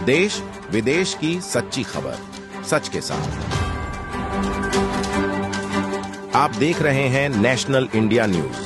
देश विदेश की सच्ची खबर सच के साथ। आप देख रहे हैं नेशनल इंडिया न्यूज।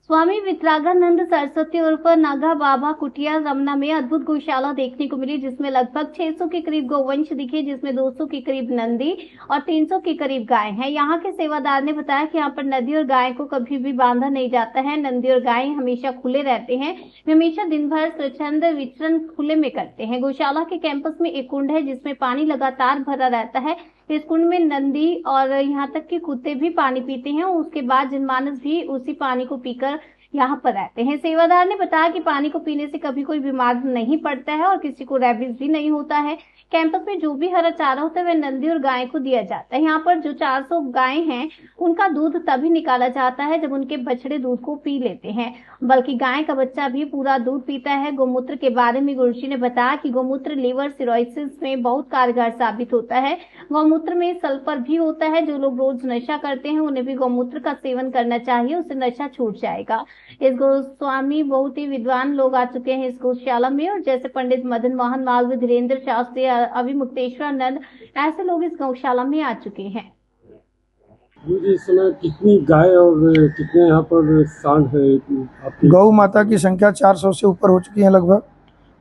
स्वामी वितरागानंद सरस्वती उर्फ नागा बाबा कुटिया रमना में अद्भुत गौशाला देखने को मिली, जिसमें लगभग 600 के करीब गौवंश दिखे, जिसमें 200 के करीब नंदी और 300 के करीब गाय हैं। यहाँ के सेवादार ने बताया कि यहाँ पर नंदी और गाय को कभी भी बांधा नहीं जाता है। नंदी और गाय हमेशा खुले रहते हैं। वे हमेशा दिन भर स्वच्छंद विचरण खुले में करते हैं। गौशाला के कैंपस में एक कुंड है, जिसमें पानी लगातार भरा रहता है। इस कुंड में नंदी और यहाँ तक कि कुत्ते भी पानी पीते हैं। उसके बाद जनमानस भी उसी पानी को पीकर यहाँ पर रहते हैं। सेवादार ने बताया कि पानी को पीने से कभी कोई बीमार नहीं पड़ता है और किसी को रेबीज भी नहीं होता है। कैंपस में जो भी हरा चारा होता है वह नंदी और गाय को दिया जाता है। यहाँ पर जो 400 गाय हैं उनका दूध तभी निकाला जाता है जब उनके बछड़े दूध को पी लेते हैं, बल्कि गाय का बच्चा भी पूरा दूध पीता है। गौमूत्र के बारे में गुरुजी ने बताया कि गौमूत्र लीवर सिरोसिस में बहुत कारगर साबित होता है। गौमूत्र में सल्फर भी होता है। जो लोग रोज नशा करते हैं उन्हें भी गौमूत्र का सेवन करना चाहिए, उससे नशा छूट जाएगा। इस गोस्वामी बहुत ही विद्वान लोग आ चुके हैं इस गौशाला में, और जैसे पंडित मदन मोहन मालवीय, धीरेन्द्र शास्त्री, अभिमुक्तेश्वरानंद, ऐसे लोग इस गौशाला में आ चुके हैं। इस समय कितनी गाय और कितने यहाँ पर सांड है? गौ माता की संख्या 400 से ऊपर हो चुकी है लगभग,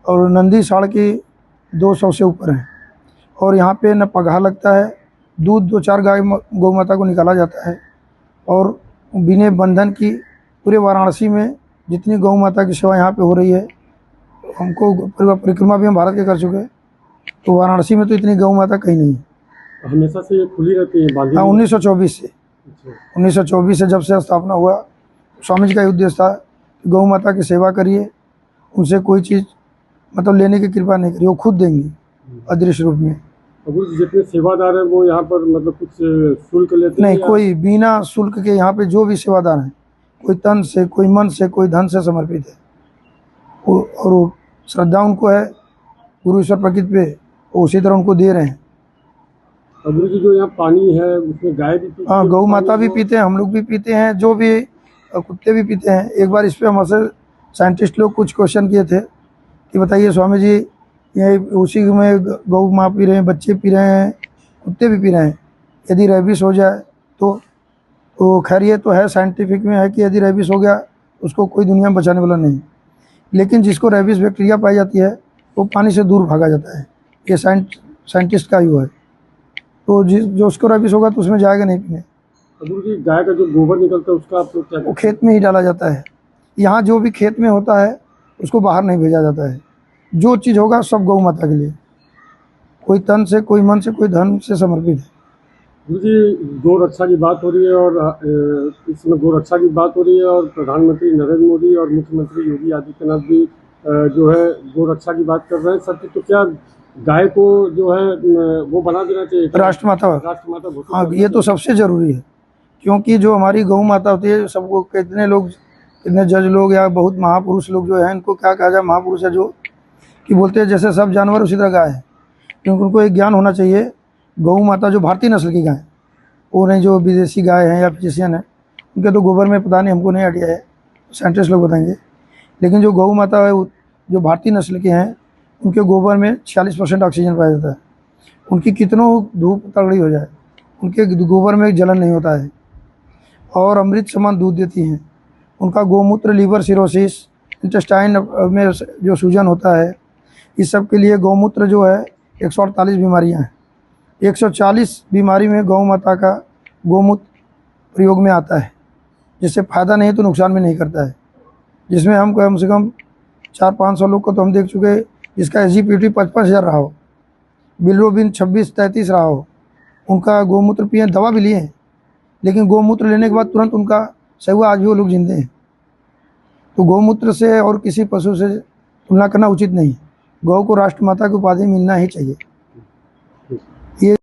और नंदी साढ़ की 200 से ऊपर है। और यहाँ पे न पगहा लगता है, दूध 2-4 गाय गौ माता को निकाला जाता है। और बिना बंधन की पूरे वाराणसी में जितनी गौ माता की सेवा यहाँ पे हो रही है, हमको परिक्रमा भी हम भारत के कर चुके हैं, तो वाराणसी में तो इतनी गौ माता कहीं नहीं है। हमेशा से ये खुली रहती है? हाँ, 1924 से। 1924 से जब से स्थापना हुआ, स्वामी जी का उद्देश्य था कि गौ माता की सेवा करिए, उनसे कोई चीज़ मतलब लेने की कृपा नहीं करिए, वो खुद देंगी अदृश्य रूप में। जितने सेवादार हैं वो यहाँ पर मतलब कुछ शुल्क लेते नहीं, कोई बिना शुल्क के यहाँ पे जो भी सेवादार हैं, कोई तन से, कोई मन से, कोई धन से समर्पित है, और वो श्रद्धा उनको है गुरु ईश्वर प्रकृति पे, वो उसी तरह उनको दे रहे हैं। गुरु जी, जो यहाँ पानी है उसमें गाय भी पीती है? हाँ, गौ माता भी पीते हैं, हम लोग भी पीते हैं, जो भी कुत्ते भी पीते हैं। एक बार इस पे हमसे साइंटिस्ट लोग कुछ क्वेश्चन किए थे कि बताइए स्वामी जी, ये उसी में गौ माँ पी रहे हैं, बच्चे पी रहे हैं, कुत्ते भी पी रहे हैं, यदि रेबीज हो जाए तो खैर ये तो है, साइंटिफिक में है कि यदि रेबीज हो गया उसको कोई दुनिया में बचाने वाला नहीं, लेकिन जिसको रेबीज बैक्टीरिया पाई जाती है वो पानी से दूर भागा जाता है। ये साइंटिस्ट का ही वो है, तो जो उसको रेबीज होगा तो उसमें जाएगा नहीं पीने। गुरु जी, गाय का जो गोबर निकलता है उसका आप लोग क्या? वो खेत में ही डाला जाता है। यहाँ जो भी खेत में होता है उसको बाहर नहीं भेजा जाता है। जो चीज़ होगा सब गौ माता के लिए, कोई तन से, कोई मन से, कोई धन से समर्पित है। गुरु जी, गौ रक्षा की बात हो रही है, और इसमें गौ रक्षा की बात हो रही है, और प्रधानमंत्री नरेंद्र मोदी और मुख्यमंत्री योगी आदित्यनाथ भी जो है गौ रक्षा की बात कर रहे हैं। सत्य तो क्या गाय को जो है वो बना देना चाहिए राष्ट्रमाता? हाँ, ये तो सबसे ज़रूरी है, क्योंकि जो हमारी गौ माता होती है, सबको कितने लोग, कितने जज लोग या बहुत महापुरुष लोग जो है, इनको क्या कहा जाए, महापुरुष है जो कि बोलते हैं जैसे सब जानवर उसी तरह गाय है, क्योंकि उनको एक ज्ञान होना चाहिए। गौ माता जो भारतीय नस्ल की गाय, वो नहीं जो विदेशी गाय हैं या फिजिशियन है, उनके तो गोबर में पता नहीं, हमको नहीं आइडिया है, साइंटिस्ट लोग बताएंगे। लेकिन जो गौ माता है जो भारतीय नस्ल के हैं, उनके गोबर में 46% ऑक्सीजन पाया जाता है। उनकी कितनों धूप तगड़ी हो जाए, उनके गोबर में जलन नहीं होता है, और अमृत समान दूध देती हैं। उनका गोमूत्र लीवर सिरोसिस, इंटेस्टाइन में जो सूजन होता है, इस सब के लिए गौमूत्र जो है 148 बीमारियां हैं, 140 बीमारी में गौ माता का गोमूत्र प्रयोग में आता है, जिससे फ़ायदा नहीं तो नुकसान भी नहीं करता है। जिसमें हम कम से कम 400-500 लोग को तो हम देख चुके हैं जिसका SGPT 55,000 रहा हो, बिलिरुबिन 26-33 रहा हो, उनका गोमूत्र पिए, दवा भी लिए, लेकिन गोमूत्र लेने के बाद तुरंत उनका सही हुआ, आज भी वो लोग जिंदे हैं। तो गौमूत्र से और किसी पशु से तुलना करना उचित नहीं है। गौ को राष्ट्रमाता की उपाधि मिलना ही चाहिए। ये